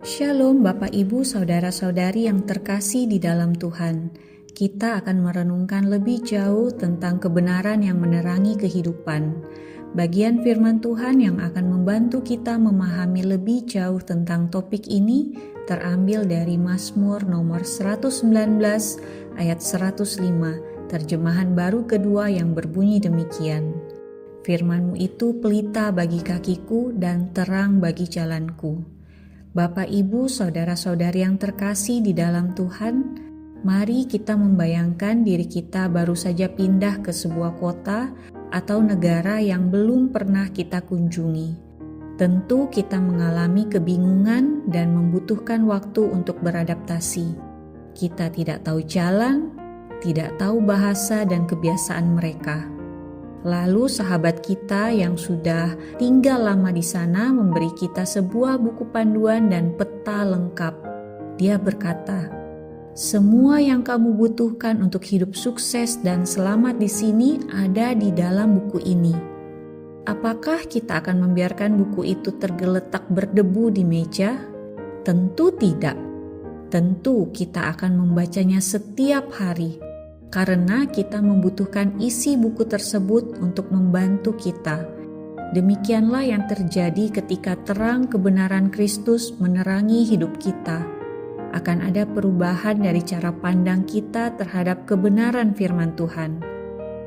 Shalom Bapak Ibu Saudara-saudari yang terkasih di dalam Tuhan. Kita akan merenungkan lebih jauh tentang kebenaran yang menerangi kehidupan. Bagian firman Tuhan yang akan membantu kita memahami lebih jauh tentang topik ini terambil dari Mazmur nomor 119 ayat 105, terjemahan baru kedua yang berbunyi demikian. Firman-Mu itu pelita bagi kakiku dan terang bagi jalanku. Bapak, Ibu, Saudara-saudari yang terkasih di dalam Tuhan, mari kita membayangkan diri kita baru saja pindah ke sebuah kota atau negara yang belum pernah kita kunjungi. Tentu kita mengalami kebingungan dan membutuhkan waktu untuk beradaptasi. Kita tidak tahu jalan, tidak tahu bahasa dan kebiasaan mereka. Lalu sahabat kita yang sudah tinggal lama di sana memberi kita sebuah buku panduan dan peta lengkap. Dia berkata, "Semua yang kamu butuhkan untuk hidup sukses dan selamat di sini ada di dalam buku ini." Apakah kita akan membiarkan buku itu tergeletak berdebu di meja? Tentu tidak. Tentu kita akan membacanya setiap hari. Karena kita membutuhkan isi buku tersebut untuk membantu kita. Demikianlah yang terjadi ketika terang kebenaran Kristus menerangi hidup kita. Akan ada perubahan dari cara pandang kita terhadap kebenaran firman Tuhan.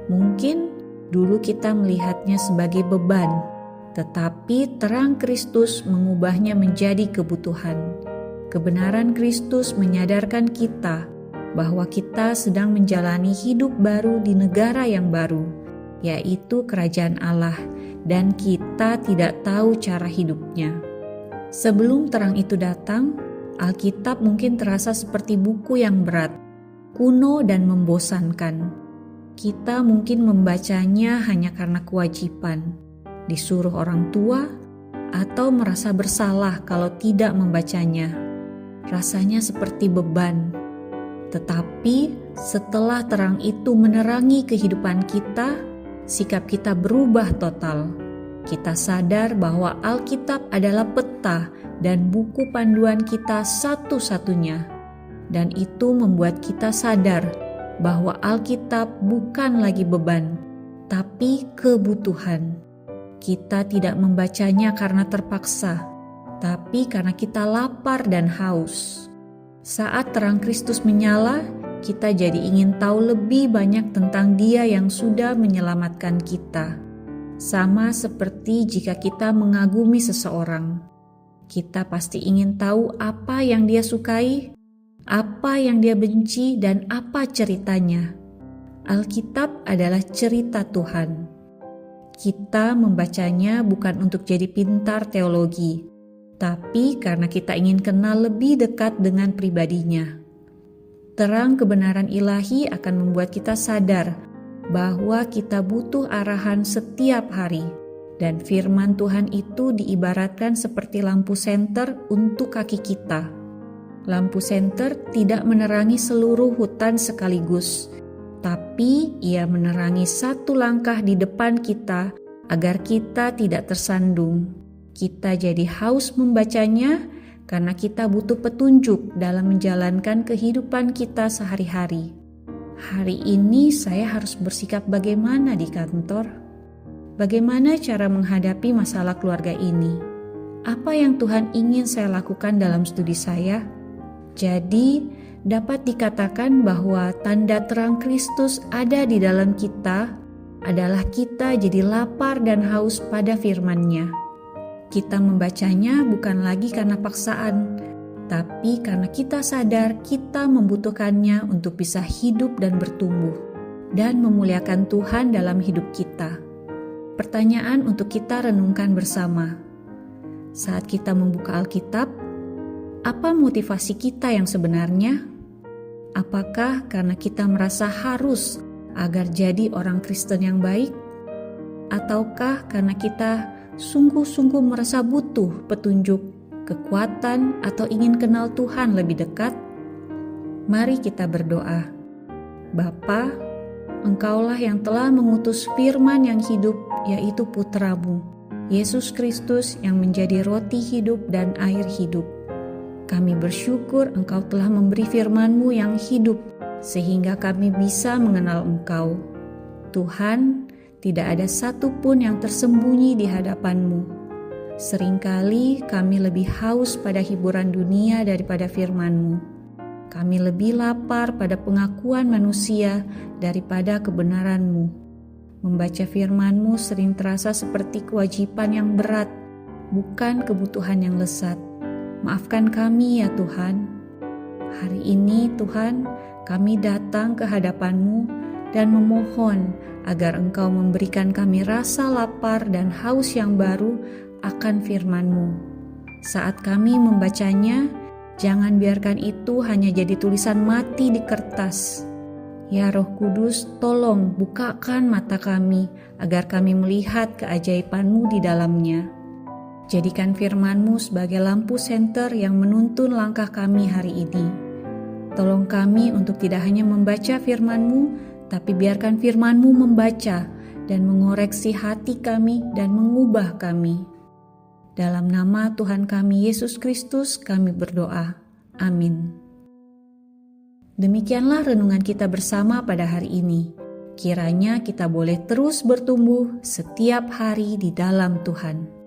Mungkin dulu kita melihatnya sebagai beban, tetapi terang Kristus mengubahnya menjadi kebutuhan. Kebenaran Kristus menyadarkan kita bahwa kita sedang menjalani hidup baru di negara yang baru, yaitu kerajaan Allah, dan kita tidak tahu cara hidupnya. Sebelum terang itu datang, Alkitab mungkin terasa seperti buku yang berat, kuno dan membosankan. Kita mungkin membacanya hanya karena kewajiban, disuruh orang tua, atau merasa bersalah kalau tidak membacanya. Rasanya seperti beban. Tetapi setelah terang itu menerangi kehidupan kita, sikap kita berubah total. Kita sadar bahwa Alkitab adalah peta dan buku panduan kita satu-satunya. Dan itu membuat kita sadar bahwa Alkitab bukan lagi beban, tapi kebutuhan. Kita tidak membacanya karena terpaksa, tapi karena kita lapar dan haus. Saat terang Kristus menyala, kita jadi ingin tahu lebih banyak tentang Dia yang sudah menyelamatkan kita. Sama seperti jika kita mengagumi seseorang. Kita pasti ingin tahu apa yang dia sukai, apa yang dia benci, dan apa ceritanya. Alkitab adalah cerita Tuhan. Kita membacanya bukan untuk jadi pintar teologi, tapi karena kita ingin kenal lebih dekat dengan pribadinya. Terang kebenaran ilahi akan membuat kita sadar bahwa kita butuh arahan setiap hari, dan firman Tuhan itu diibaratkan seperti lampu senter untuk kaki kita. Lampu senter tidak menerangi seluruh hutan sekaligus, tapi ia menerangi satu langkah di depan kita agar kita tidak tersandung. Kita jadi haus membacanya karena kita butuh petunjuk dalam menjalankan kehidupan kita sehari-hari. Hari ini saya harus bersikap bagaimana di kantor? Bagaimana cara menghadapi masalah keluarga ini? Apa yang Tuhan ingin saya lakukan dalam studi saya? Jadi, dapat dikatakan bahwa tanda terang Kristus ada di dalam kita adalah kita jadi lapar dan haus pada firman-Nya. Kita membacanya bukan lagi karena paksaan, tapi karena kita sadar kita membutuhkannya untuk bisa hidup dan bertumbuh, dan memuliakan Tuhan dalam hidup kita. Pertanyaan untuk kita renungkan bersama. Saat kita membuka Alkitab, apa motivasi kita yang sebenarnya? Apakah karena kita merasa harus agar jadi orang Kristen yang baik? Ataukah karena kita sungguh-sungguh merasa butuh petunjuk, kekuatan, atau ingin kenal Tuhan lebih dekat? Mari kita berdoa. Bapa, Engkaulah yang telah mengutus firman yang hidup, yaitu Putra-Mu, Yesus Kristus yang menjadi roti hidup dan air hidup. Kami bersyukur Engkau telah memberi firman-Mu yang hidup, sehingga kami bisa mengenal Engkau. Tuhan, tidak ada satupun yang tersembunyi di hadapan-Mu. Seringkali kami lebih haus pada hiburan dunia daripada firman-Mu. Kami lebih lapar pada pengakuan manusia daripada kebenaran-Mu. Membaca firman-Mu sering terasa seperti kewajiban yang berat, bukan kebutuhan yang lesat. Maafkan kami ya Tuhan. Hari ini Tuhan, kami datang ke hadapan-Mu dan memohon agar Engkau memberikan kami rasa lapar dan haus yang baru akan firman-Mu. Saat kami membacanya, jangan biarkan itu hanya jadi tulisan mati di kertas. Ya Roh Kudus, tolong bukakan mata kami agar kami melihat keajaiban-Mu di dalamnya. Jadikan firman-Mu sebagai lampu senter yang menuntun langkah kami hari ini. Tolong kami untuk tidak hanya membaca firman-Mu, tapi biarkan firman-Mu membaca dan mengoreksi hati kami dan mengubah kami. Dalam nama Tuhan kami Yesus Kristus kami berdoa. Amin. Demikianlah renungan kita bersama pada hari ini. Kiranya kita boleh terus bertumbuh setiap hari di dalam Tuhan.